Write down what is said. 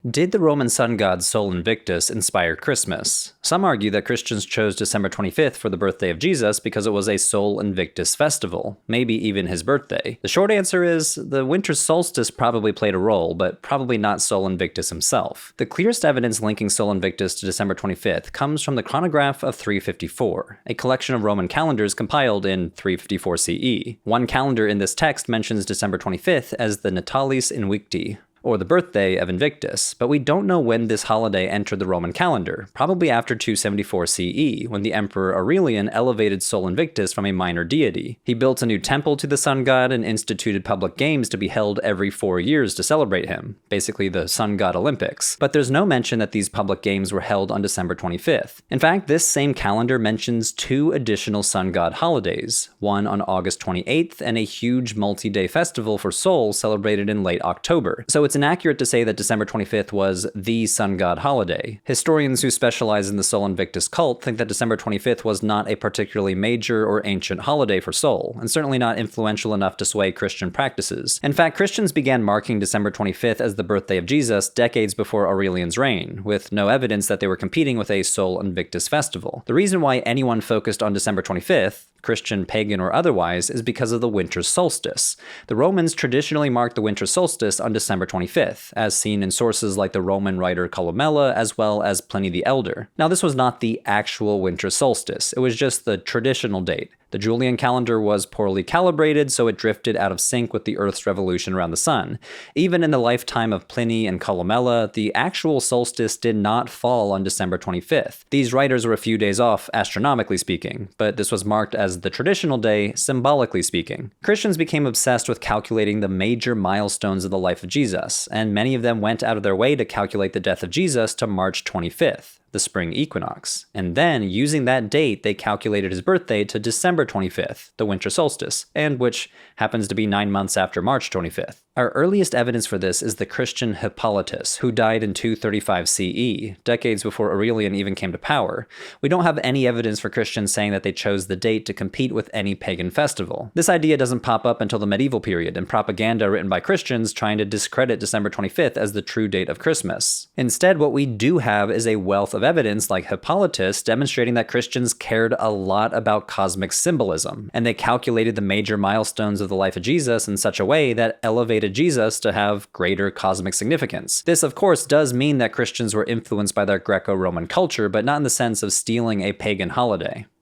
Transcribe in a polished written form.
Did the Roman sun god Sol Invictus inspire Christmas? Some argue that Christians chose December 25th for the birthday of Jesus because it was a Sol Invictus festival, maybe even his birthday. The short answer is the winter solstice probably played a role, but probably not Sol Invictus himself. The clearest evidence linking Sol Invictus to December 25th comes from the chronograph of 354, a collection of Roman calendars compiled in 354 CE. One calendar in this text mentions December 25th as the Natalis Invicti, or the birthday of Invictus, but we don't know when this holiday entered the Roman calendar, probably after 274 CE, when the Emperor Aurelian elevated Sol Invictus from a minor deity. He built a new temple to the sun god and instituted public games to be held every 4 years to celebrate him, basically the sun god Olympics. But there's no mention that these public games were held on December 25th. In fact, this same calendar mentions 2 additional sun god holidays, one on August 28th and a huge multi-day festival for Sol celebrated in late October. So it's inaccurate to say that December 25th was the sun god holiday. Historians who specialize in the Sol Invictus cult think that December 25th was not a particularly major or ancient holiday for Sol, and certainly not influential enough to sway Christian practices. In fact, Christians began marking December 25th as the birthday of Jesus decades before Aurelian's reign, with no evidence that they were competing with a Sol Invictus festival. The reason why anyone focused on December 25th, Christian, pagan, or otherwise, is because of the winter solstice. The Romans traditionally marked the winter solstice on December 25th, as seen in sources like the Roman writer Columella as well as Pliny the Elder. Now, this was not the actual winter solstice, it was just the traditional date. The Julian calendar was poorly calibrated, so it drifted out of sync with the Earth's revolution around the sun. Even in the lifetime of Pliny and Columella, the actual solstice did not fall on December 25th. These writers were a few days off, astronomically speaking, but this was marked as the traditional day, symbolically speaking. Christians became obsessed with calculating the major milestones of the life of Jesus, and many of them went out of their way to calculate the death of Jesus to March 25th. The spring equinox. And then, using that date, they calculated his birthday to December 25th, the winter solstice, and which happens to be 9 months after March 25th. Our earliest evidence for this is the Christian Hippolytus, who died in 235 CE, decades before Aurelian even came to power. We don't have any evidence for Christians saying that they chose the date to compete with any pagan festival. This idea doesn't pop up until the medieval period and propaganda written by Christians trying to discredit December 25th as the true date of Christmas. Instead, what we do have is a wealth of evidence like Hippolytus demonstrating that Christians cared a lot about cosmic symbolism, and they calculated the major milestones of the life of Jesus in such a way that elevated Jesus to have greater cosmic significance. This, of course, does mean that Christians were influenced by their Greco-Roman culture, but not in the sense of stealing a pagan holiday.